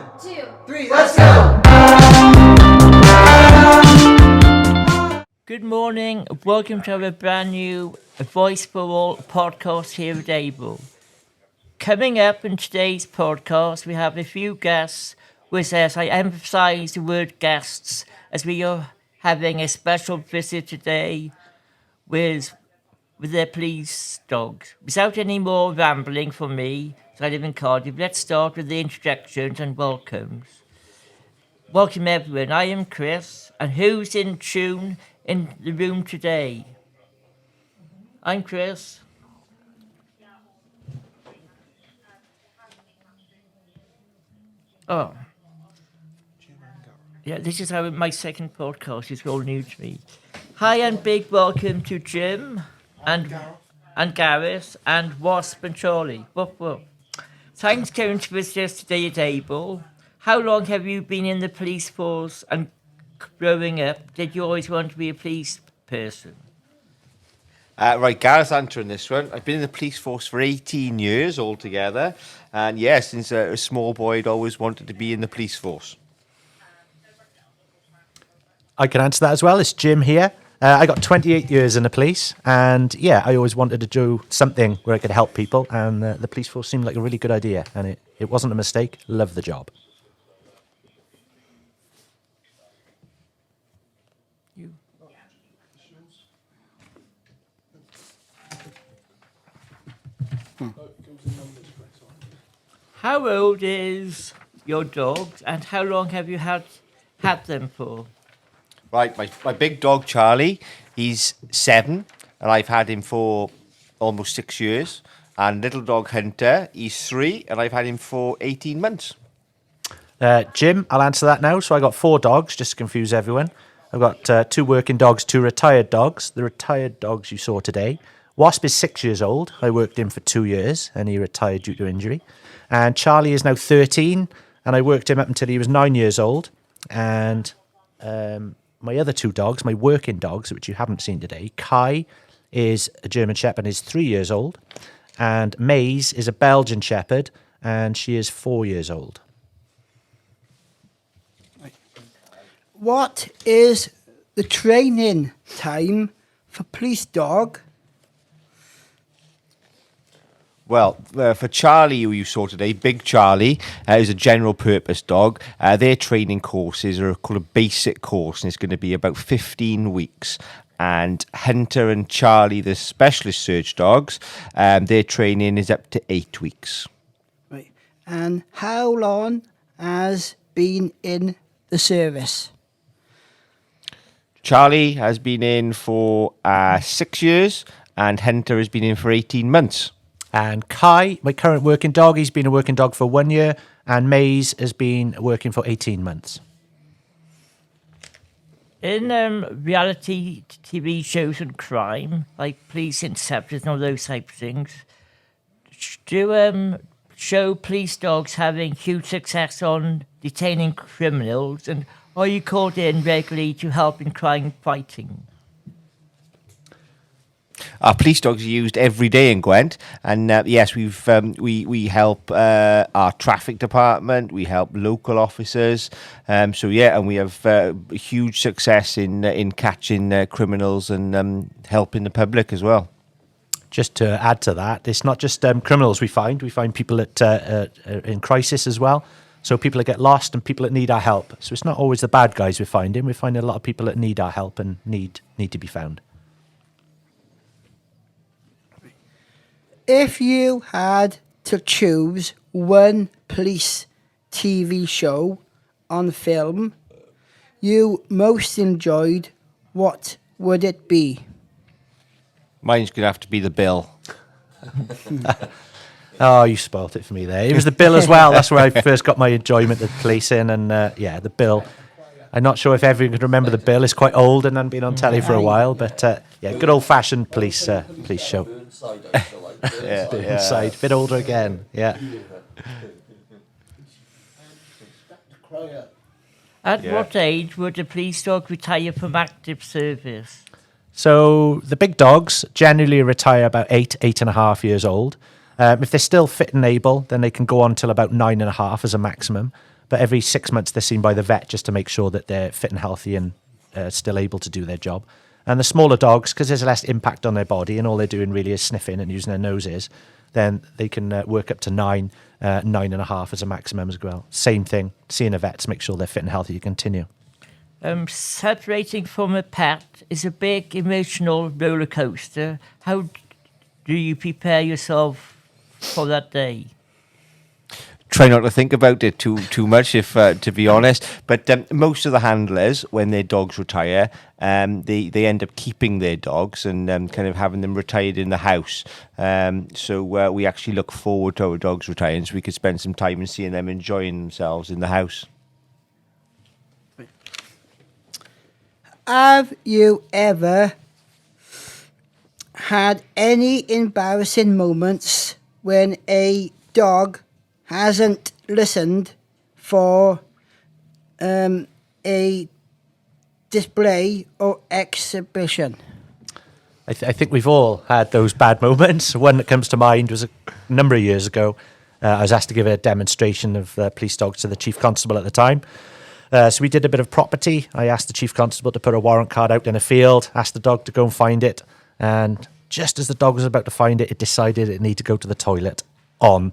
1, 2, 3, let's go! Good morning. Welcome to our brand new Voice for All podcast here at Able. Coming up in today's podcast, we have a few guests with us. I emphasize the word guests as we are having a special visit today with their police dogs. Without any more rambling from me, as I live in Cardiff, let's start with the introductions and welcomes. Welcome everyone, I am Chris, and who's in tune in the room today? I'm Chris. Oh. Yeah, this is how my second podcast is all new to me. Hi and big welcome to Jim and Gareth and Wasp and Charlie. Woof woof. Thanks for coming to visit us today at Able. How long have you been in the police force, and growing up, did you always want to be a police person? Right, Gareth answering this one. I've been in the police force for 18 years altogether. And yes, since a small boy, I'd always wanted to be in the police force. I can answer that as well. It's Jim here. I got 28 years in the police. And yeah, I always wanted to do something where I could help people. And the police force seemed like a really good idea. And it wasn't a mistake. Love the job. How old is your dogs, and how long have you had them for? Right, my big dog, Charlie, he's 7, and I've had him for almost 6 years. And little dog, Hunter, he's 3, and I've had him for 18 months. Jim, I'll answer that now. So I got 4 dogs, just to confuse everyone. I've got 2 working dogs, 2 retired dogs. The retired dogs you saw today. Wasp is 6 years old. I worked him for 2 years, and he retired due to injury. And Charlie is now 13, and I worked him up until he was 9 years old. And my other 2 dogs, my working dogs, which you haven't seen today, Kai is a German Shepherd and is 3 years old. And Maze is a Belgian Shepherd, and she is 4 years old. What is the training time for police dog? Well, for Charlie, who you saw today, Big Charlie, is a general purpose dog. Their training courses are called a basic course, and it's going to be about 15 weeks. And Hunter and Charlie, the specialist search dogs, their training is up to 8 weeks. Right. And how long has been in the service? Charlie has been in for 6 years, and Hunter has been in for 18 months. And Kai, my current working dog, he's been a working dog for 1 year, and Maze has been working for 18 months. In reality TV shows and crime, like Police Interceptors and all those type of things, do show police dogs having huge success on detaining criminals, and are you called in regularly to help in crime fighting? Our police dogs are used every day in Gwent, and yes, we help our traffic department, we help local officers, so yeah, and we have huge success in catching criminals and helping the public as well. Just to add to that, it's not just criminals we find people in crisis as well. So people that get lost and people that need our help. So it's not always the bad guys we're finding a lot of people that need our help and need to be found. If you had to choose one police TV show on film you most enjoyed, what would it be? Mine's going to have to be The Bill. Oh, you spoilt it for me there. It was The Bill as well. That's where I first got my enjoyment of policing. And yeah, The Bill. I'm not sure if everyone can remember The Bill. It's quite old and hadn't been on telly for a while. But yeah, good old-fashioned police show. Inside. Bit older again. Yeah. At what age would a police dog retire from active service? So the big dogs generally retire about 8.5 years old. If they're still fit and able, then they can go on till about 9.5 as a maximum. but every 6 months they're seen by the vet just to make sure that they're fit and healthy and still able to do their job. And the smaller dogs, because there's less impact on their body and all they're doing really is sniffing and using their noses, then they can work up to 9.5 as a maximum as well. Same thing, seeing a vet to make sure they're fit and healthy to continue. Separating from a pet is a big emotional roller coaster. How do you prepare yourself for that day? Try not to think about it too much, if to be honest. But most of the handlers, when their dogs retire, they end up keeping their dogs and kind of having them retired in the house. So we actually look forward to our dogs retiring, so we could spend some time and seeing them enjoying themselves in the house. Have you ever had any embarrassing moments when a dog hasn't listened for a display or exhibition? I think we've all had those bad moments. One that comes to mind was a number of years ago. I was asked to give a demonstration of police dogs to the chief constable at the time. So we did a bit of property. I asked the chief constable to put a warrant card out in a field, asked the dog to go and find it. And just as the dog was about to find it, it decided it needed to go to the toilet on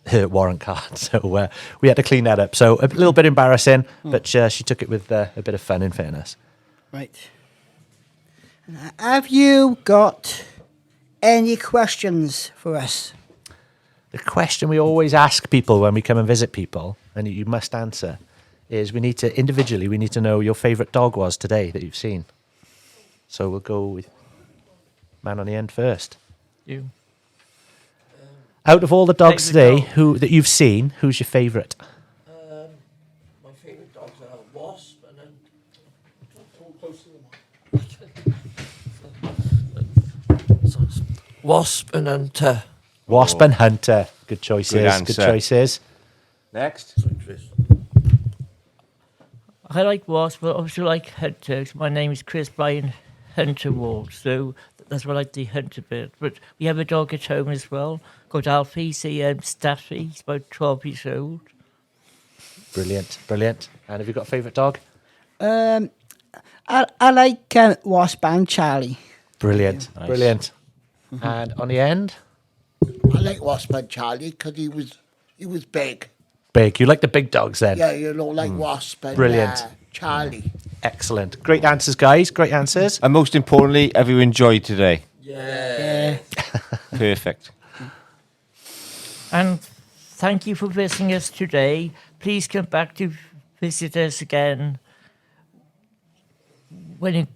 her warrant card. So we had to clean that up. So a little bit embarrassing, but she took it with a bit of fun, in fairness. Right. Have you got any questions for us? The question we always ask people when we come and visit people, and you must answer, is we need to know your favourite dog was today that you've seen. So we'll go with man on the end first. You. Out of all the dogs Favourite today dog. that you've seen, who's your favourite? My favourite dogs are Wasp and then talk close to the mic. Wasp and Hunter. Wasp and Hunter. Good choices. Good answer. Good choices. Next. I like Wasp, but I also like Hunters. My name is Chris Brian Hunter Ward, so that's why I like the Hunter bit. But we have a dog at home as well, called Alfie. He's a Staffy. He's about 12 years old. Brilliant. Brilliant. And have you got a favourite dog? I like Wasp and Charlie. Brilliant. Nice. Brilliant. And on the end? I like Wasp and Charlie because he was big. Big. You like the big dogs then? Yeah, you know, like Wasp and Brilliant. Charlie. Excellent. Great answers, guys. Great answers. And most importantly, have you enjoyed today? Yeah. Perfect. And thank you for visiting us today. Please come back to visit us again when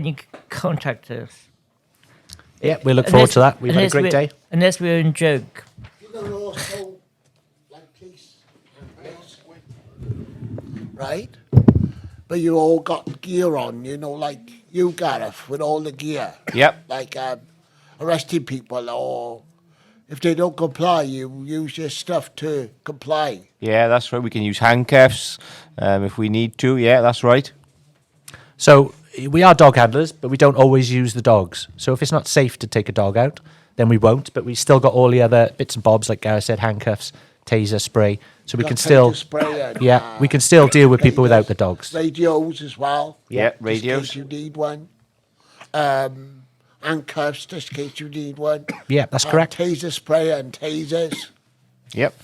you contact us. Yeah, we look forward to that. We've had a Unless great we're- day. Unless we're in joke. You know, also like police and police, right? But you all got gear on, you know, like you, Gareth, with all the gear. Yep. Like arresting people, or if they don't comply, you use your stuff to comply. Yeah, that's right. We can use handcuffs if we need to. Yeah, that's right. So we are dog handlers, but we don't always use the dogs. So if it's not safe to take a dog out, then we won't. But we still got all the other bits and bobs, like Gareth said, handcuffs, taser, spray. So we Got can still, taser spray and, yeah, we can still deal with people without the dogs. Radios as well. Yeah, Just in radios. case you need one. Handcuffs, just in case you need one. Yeah, that's correct. Taser spray and tasers, Yep.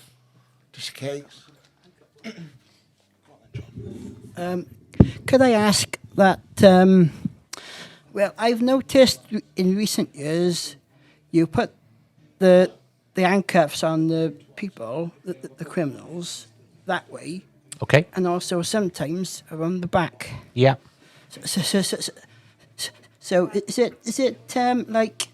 just in case. Could I ask that? Well, I've noticed in recent years you put the handcuffs on the people, the criminals, that way, Okay. and also sometimes around the back. Yeah. So is it like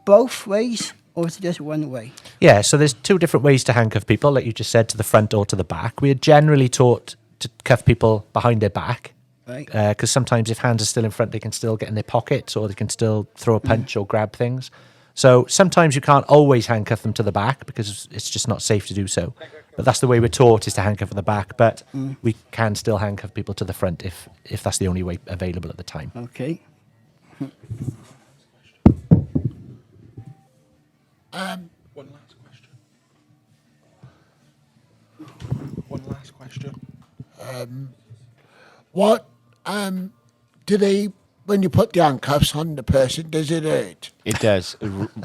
both ways, or is it just one way? Yeah, so there's two different ways to handcuff people, like you just said, to the front or to the back. We are generally taught to cuff people behind their back, Right. because sometimes if hands are still in front, they can still get in their pockets or they can still throw a punch or grab things. So sometimes you can't always handcuff them to the back because it's just not safe to do so. But that's the way we're taught, is to handcuff at the back. But we can still handcuff people to the front if that's the only way available at the time. Okay. One last question. question. What do they, when you put the handcuffs on the person, does it hurt? It does.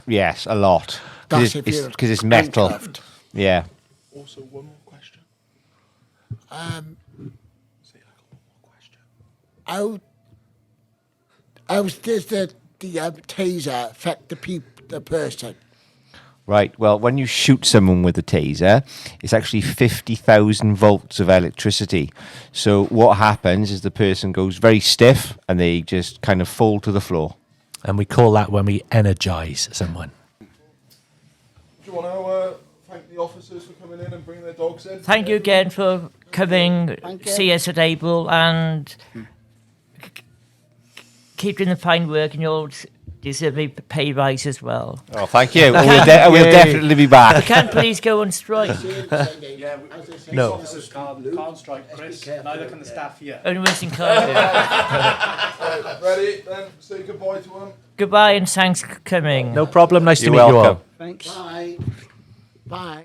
Yes, a lot. That's if you're Because it's metal. handcuffed. Yeah. Also, one more question. See, I got one more question. How does the taser affect the person? Right. Well, when you shoot someone with a taser, it's actually 50,000 volts of electricity. So what happens is the person goes very stiff and they just kind of fall to the floor. And we call that when we energize someone. Do you want to thank the officers for coming in and bringing their dogs in? Thank you again for coming, Thank you. see us at Able, and keep doing the fine work, and you'll deserve a pay rise as well. Oh, thank you. We'll definitely be back. Can please go on strike? No. Officers can't strike, Chris. Neither can the staff here. Only Winston Cardiff. Right, ready? Then say goodbye to them. Goodbye and thanks for coming. No problem. Nice to You're meet you all. welcome. Thanks. Bye. Bye.